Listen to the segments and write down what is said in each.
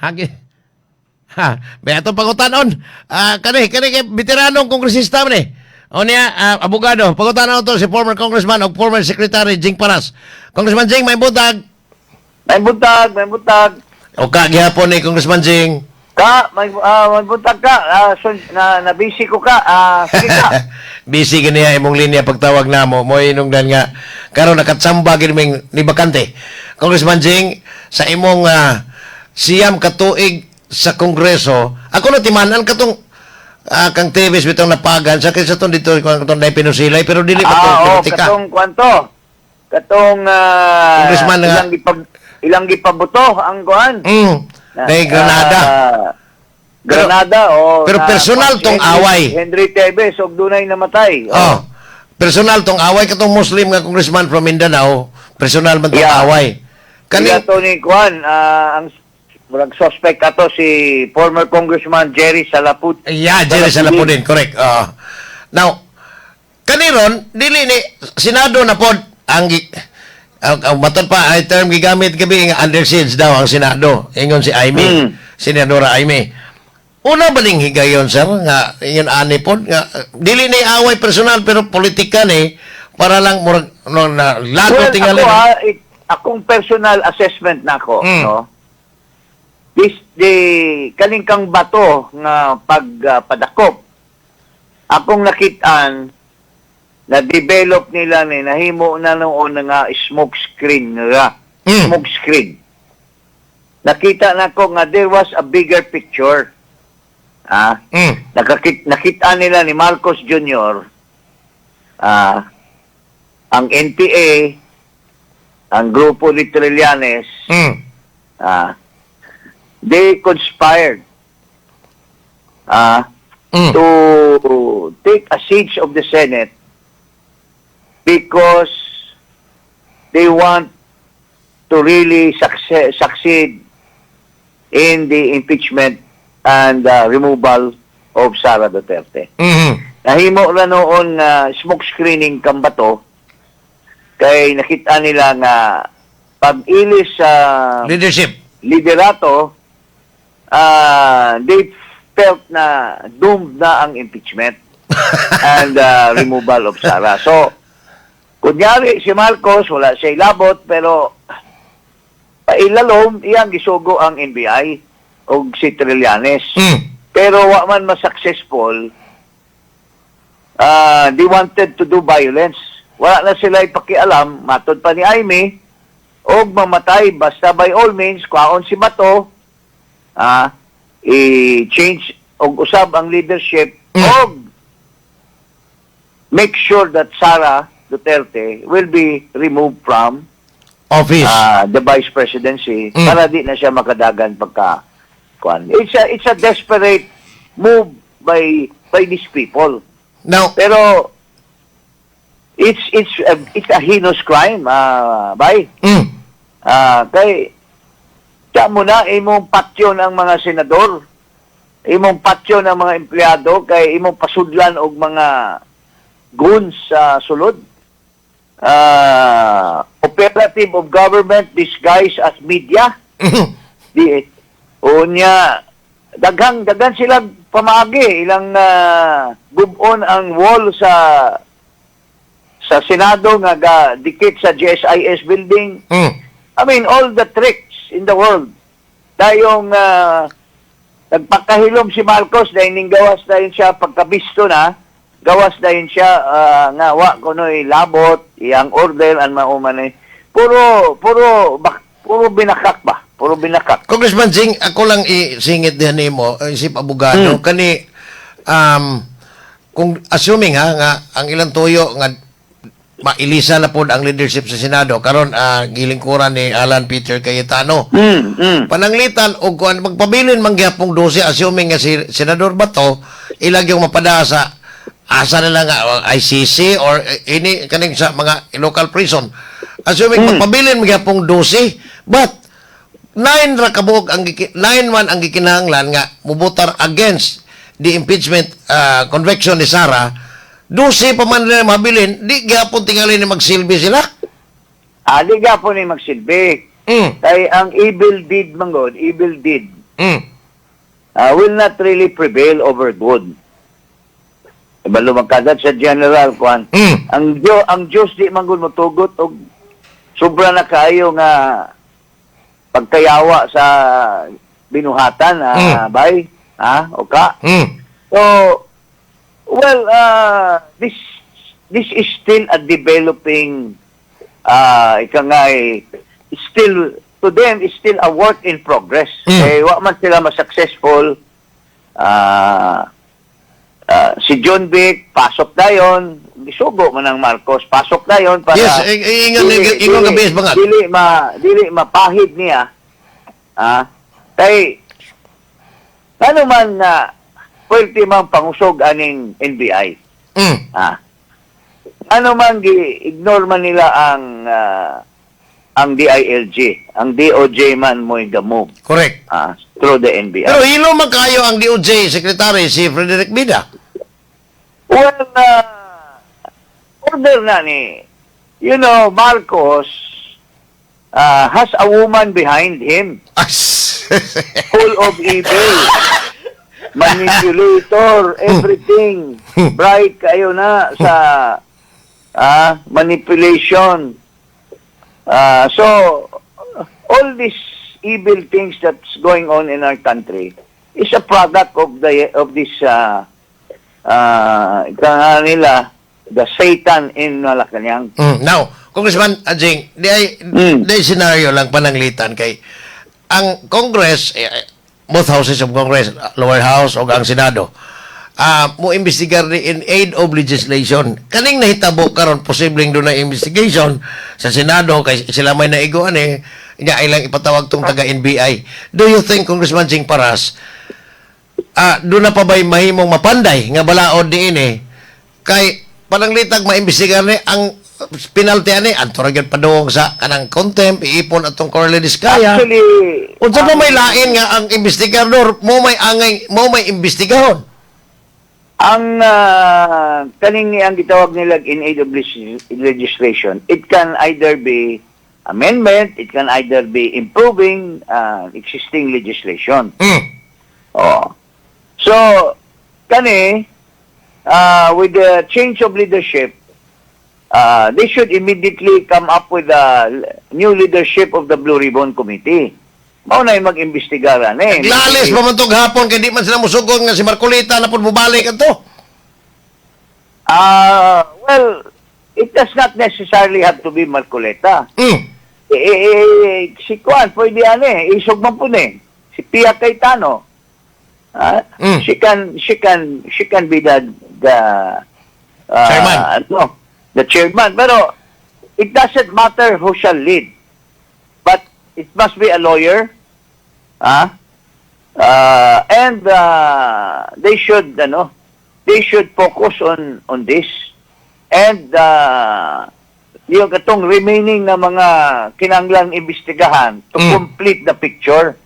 Hagi. Ha, beto pangutanon. Kani kay veteranong kongresista man eh. O niya, abogado, pangutanon to si former congressman o former secretary Jing Paras. Congressman Jing, may butag. May buntag. O gihapon ni Congressman Jing. May buntag ka. Na-busy ko ka. Sige ka. Busy ganiya imong linya pagtawag namo. Mo inungdan nga karon nakatsamba gid ming ni bakante. Congressman Jing, sa imong siyam ka tuig sa Kongreso, ako na timanan katong kang TVs bitong napagan sa kaysa ton dito katong dai pinusilay pero dili pa to politika. Katong kwanto. Katong Congressman nga ilang gipabuto ang kuan. Dai Granada. Granada pero personal tong away. Henry Tevez og dunay namatay. Personal tong away katong Muslim nga congressman from Mindanao. Personal man tong away. Kani to ni kuan ang suspect ato si former Congressman Jerry Salapud. Yeah, Jerry Salapudin, correct. Now, kaniron dili ni Senado na pod ang matod pa ay term gigamit gabi nga under siege daw ang Senado. Ingon si Aimee, Senadora Aimee. Una baling higayon sir nga ingon ani pod nga dili ni away personal pero politika ni para lang murag na lado tingali. Akong personal assessment nako, no. Kaning kang bato nga pagpadakop. Akong nakitaan na develop nila ni nahimo na noon nga smoke screen nga. Smoke screen. Nakita nako nga there was a bigger picture. Nakita nila ni Marcos Jr. Ang NPA, ang grupo ni Trillanes, they conspired to take a siege of the Senate because they want to really succeed in the impeachment and removal of Sara Duterte. Nahimo na noon smoke screening kambato kay nakita nila nga pag-ilis sa liderato, they felt na doomed na ang impeachment and removal of Sara. So, kunyari si Marcos, wala siya ilabot, pero pailalom, iyang gisugo ang NBI o si Trillanes. Pero wa man ma-successful, they wanted to do violence. Wala na sila ipakialam, matod pa ni Aimee, o mamatay, basta by all means, kwaon si Bato, i-change o usab ang leadership o make sure that Sara Duterte will be removed from office, the vice presidency para di na siya makadagan pagka kuan. It's a desperate move by these people. Now, pero it's a heinous crime, bay. Kay siya muna, imong patyon ang mga senador, imong patyon ang mga empleyado, kay imong pasudlan og mga goons sa sulod. Operative of government disguised as media. Unya, daghang sila pamaagi, ilang gubon ang wall sa Senado nga dikit sa GSIS building. I mean, all the tricks in the world. Dayong nagpakahilom si Marcos dahil ning gawas dahil siya pagkabisto na, gawas dahil siya nga wa kunoy labot, iyang order and mauman puro binakak ba? Puro binakak. Congressman Jing, ako lang isingit din nimo, isip abogado, kani kung assuming nga ang ilang tuyo nga mailisa na po ang leadership sa Senado karon gilingkuran ni Alan Peter Cayetano. Pananglitan og kuan magpabilin man gyapong 12 assuming nga si Senador Bato ilag yung mapada sa asa na lang ICC or ini kaning sa mga local prison. Assuming magpabilin man gyapong 12 but 9 ra kabog ang 9 man ang gikinahanglan nga mubutar against the impeachment conviction ni Sara. 12 pa man nila mabilin, di gyapon tingali ni magsilbi sila? Di gyapon ni magsilbi. Kay ang evil deed, manggod, evil deed, will not really prevail over good. Ibalo magkadat sa general kwan. Ang Diyos di man gud motugot og sobra na kaayo nga pagkayawa sa binuhatan, bay, oka. So, well, this is still a developing, still, to them, is still a work in progress. Eh, wa man sila ma-successful. Si John Vic, pasok dayon, isugo man ang Marcos, pasok dayon para Yes, ingon gabi bangat. Dili mapahid niya. Kay ano man na pwerte mang pangusog aning NBI. Ano man gi-ignore man nila ang DILG, ang DOJ man mo move. Correct. Through the NBI. Pero hilo man kayo ang DOJ Secretary si Frederick Bida. Well, order na ni, Marcos has a woman behind him, full of evil, manipulator, everything, bright kayo na sa manipulation. So, all these evil things that's going on in our country is a product of this nila, the Satan in Malacanang. Now, Congressman Adjing, di scenario lang pananglitan kay ang Congress, both houses of Congress, lower house o ang Senado, mo imbestigar in aid of legislation. Kaning nahitabo karon posibleng doon na investigation sa Senado kay sila may naiguan nga ilang ipatawag tong taga NBI. Do you think, Congressman Jing Paras, doon na pa ba'y mahimong mapanday nga balaod diin kay pananglitag maimbestigar ni ang penalty ani antoragyan padung sa kanang contempt iipon atong Corle Diskaya. Actually, unsa pa may lain nga ang investigador mo may imbestigahon. Ang kaning ang gitawag nila in aid of legislation, it can either be amendment, it can either be improving existing legislation. So, with the change of leadership, they should immediately come up with a new leadership of the Blue Ribbon Committee. Mao na mag-imbestigaran Lalis pa man tong hapon kay di man sila musugon nga si Marcolita na pud mubalik adto. Well, it does not necessarily have to be Marcoleta. Si Juan, pwede isog man po si Pia Cayetano. She can be the chairman. The chairman. Pero it doesn't matter who shall lead. But it must be a lawyer. And they should focus on this. And yung katong remaining na mga kinanglang imbestigahan to complete the picture.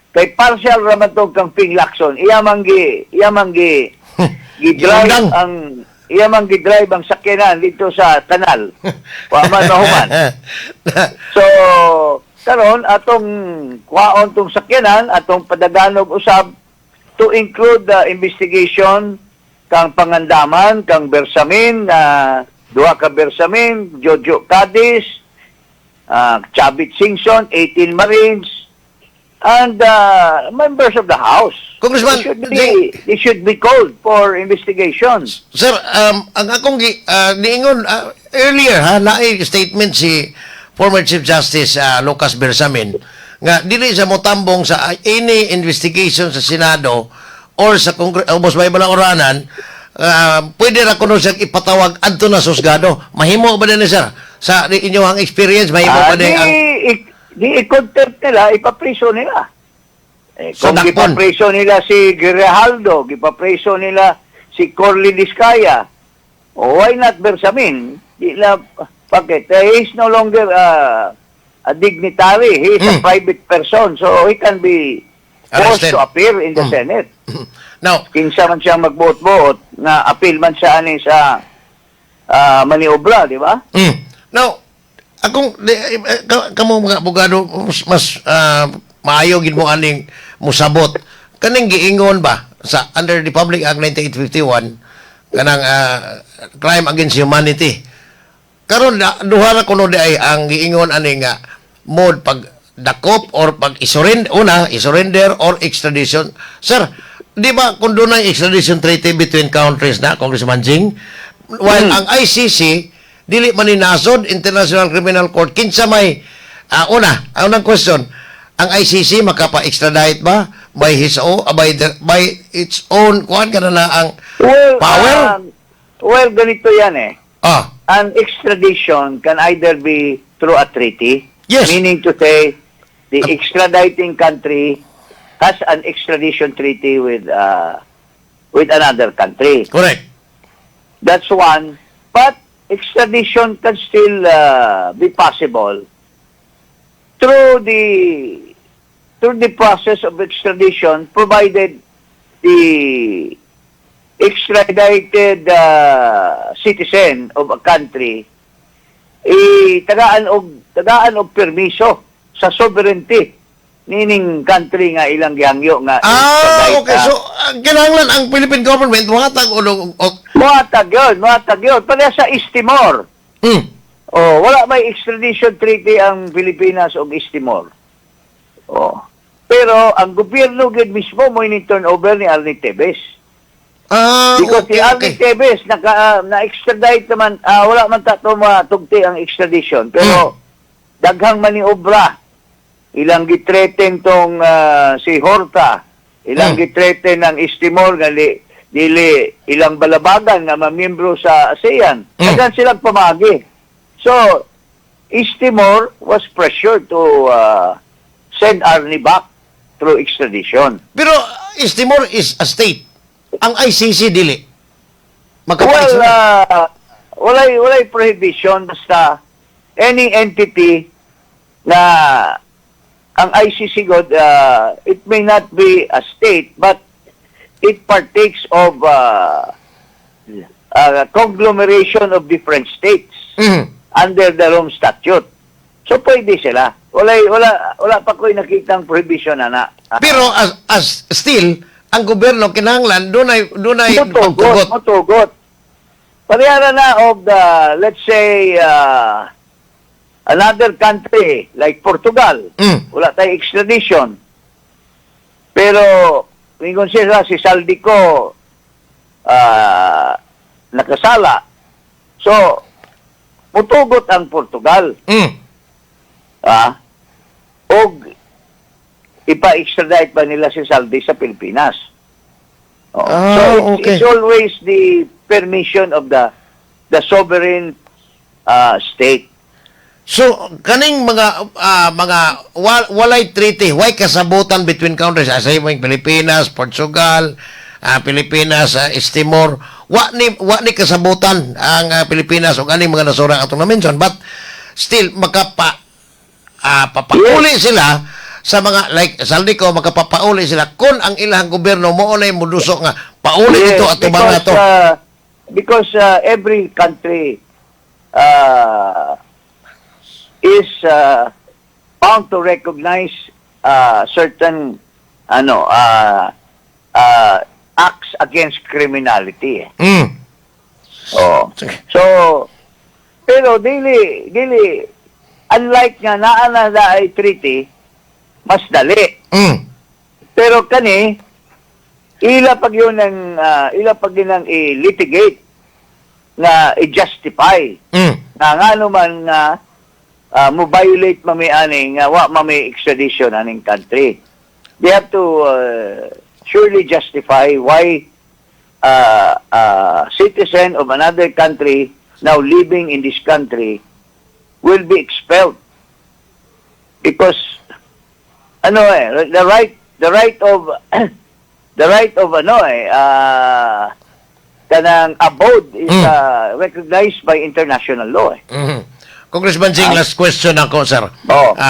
Kay partial ramatog kang Ping Lacson, iyamang gi-drive ang sakyanan dito sa kanal. Waman mahuman. So, karon atong kuhaon tong sakyanan, atong padaganog usab to include the investigation kang Pangandaman, kang Bersamin, duha ka Bersamin, Jojo Cadiz, Chavit Singson, 18 Marines, and members of the House. Congressman, they should be called for investigations. Sir, ang akong niingon earlier laing statement si former Chief Justice Lucas Bersamin nga dili sa motambong sa any investigation sa Senado or sa Ubos Baybala Oranan, pwede ra kuno siya ipatawag adto na sa Husgado. Mahimo ba din sir? Sa inyong experience mahimo ba din ang i-contempt nila, ipapriso nila. Kung Dakpon. ipapriso nila si Grijaldo, ipapriso nila si Corle Diskaya, why not Bersamin? Bakit? He is no longer a dignitary. He is a private person. So, he can be forced Arrested. to appear in the Senate. Now, Kinsa man siya magbuot-buot, na appeal man siya sa maniobra, di ba? now, akong kamo mga abogado mas maayo gid mo aning musabot. Kaning giingon ba sa under Republic Act 9851 kanang crime against humanity. Karon duha ra kuno di ay ang giingon ani nga mode pag dakop or pag isurrender or extradition. Sir, di ba kung doon ang extradition treaty between countries na, Congressman Jing, while ang ICC, dili man ninasod, International Criminal Court, kinsa may, unang question, ang ICC makapa-extradite ba by by its own, kuhan ka na ang power? Well, ganito yan eh. Ah, An extradition can either be through a treaty, Yes. meaning to say, the extraditing country has an extradition treaty with another country. correct. That's one. But extradition can still be possible through the process of extradition, provided the extradited citizen of a country tagaan og permiso sa sovereignty nining country nga ilang gihangyo nga extradite, Okay. So, kinahanglan ang Philippine government, muhatag Muhatag yun. Pala sa East Timor. Wala may extradition treaty ang Pilipinas o East Timor. Pero ang gobyerno gid mismo mo ini-turn over ni Arnie Tevez. Because si Arnie Tevez na-extradite naman, wala man tato matugti ang extradition. Pero daghang maniobra. Ilang gitreten tong si Horta. Ilang gitreten ng East Timor dili ilang balabagan nga mamiyembro sa ASEAN. Daghang silang pamagi. So, East Timor was pressured to send Arnie back through extradition. Pero East Timor is a state. Ang ICC dili. Well, walay prohibition basta any entity na ang ICC god it may not be a state but it partakes of a conglomeration of different states under the Rome Statute. So pwede sila. Wala pa ko'y nakitang prohibition na. Pero as still, ang gobyerno kinahanglan dunay Mutugot. Parehara na of the, let's say, another country like Portugal. Wala tayong extradition. Pero, mingon sila, si Saldico nakasala. So, mutugot ang Portugal. Og ipa-extradite ba nila si Saldi sa Pilipinas? It's always the permission of the sovereign state. So kaning mga walay treaty, why kasabutan between countries as ay Pilipinas, Portugal, Pilipinas, East Timor, wa ni kasabutan ang Pilipinas ug aning mga nasura atong na-mention, but still papauli sila sa mga like Saldico, makapapauli sila kung ang ilang gobyerno mo na muduso nga pauli ito at tubang to. Because every country is bound to recognize certain acts against criminality. So pero dili unlike nga naa na ay treaty, mas dali. Pero kani ila pag yun ang i-litigate na i-justify na nga naman nga mo violate mami-aning wa mami extradition aning country. They have to surely justify why citizen of another country now living in this country will be expelled because the right of kanang abode is recognized by international law. Congressman Jing, last question ako, sir.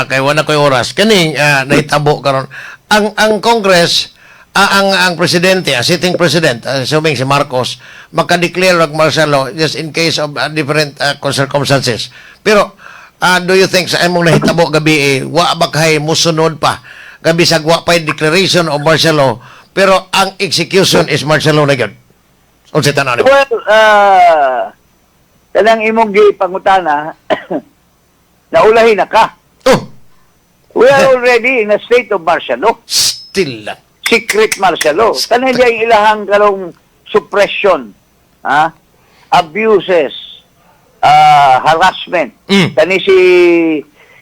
Kay wala ko'y oras. Kaning nahitabo karon ang Congress, ang presidente, sitting president, assuming si Marcos, makadeclare of martial law just in case of different circumstances. Pero, do you think sa imong nahitabo gabi, wa ba kay musunod pa gabi sa pa'y declaration of martial law, pero ang execution is martial law na yun. Unsa tanan nimo? Well, kanang imong gipangutana, naulahin na ka. Oh, We are already in a state of martial law. still lang. Secret martial law. Kanang diya ilahang karong suppression, abuses, harassment. Kani si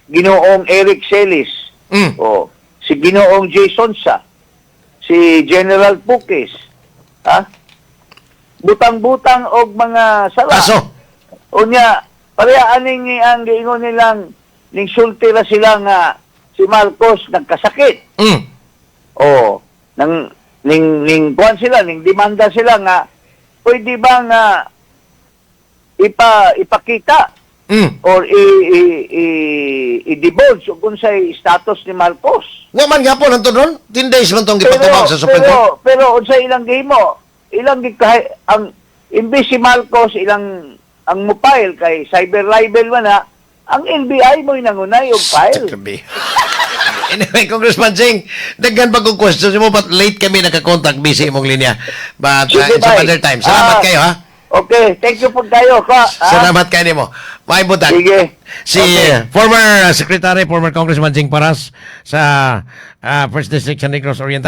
Ginoong Eric Celis, o si Ginoong Jason Sa, si General Pukis, butang-butang og mga sala. Kaso, Unya, pareha aning ang giingon nilang ning sultira sila nga si Marcos nagkasakit. O ning kuan sila, ning demanda sila nga pwede ba nga ipakita or i-divulge kung sa status ni Marcos. wa man gyapon anto doon. 10 days man tong gipatubag sa Supreme Court. Pero unsa ilang gihimo, ilang ang imbis si Marcos ilang ang mobile kay cyber libel man na, ang NBI mo nangunay og file. Grabe. Anyway, Congressman Singh, daghan pa kong questions mo, but late kami nakakontakt, busy imong linya. But Sige, in some bye. other time. Salamat kayo, ha? Okay, thank you po kayo. Salamat kayo nimo. May butak. Sige. Si former Secretary, former Congressman Singh Paras sa First District San Negros Oriental.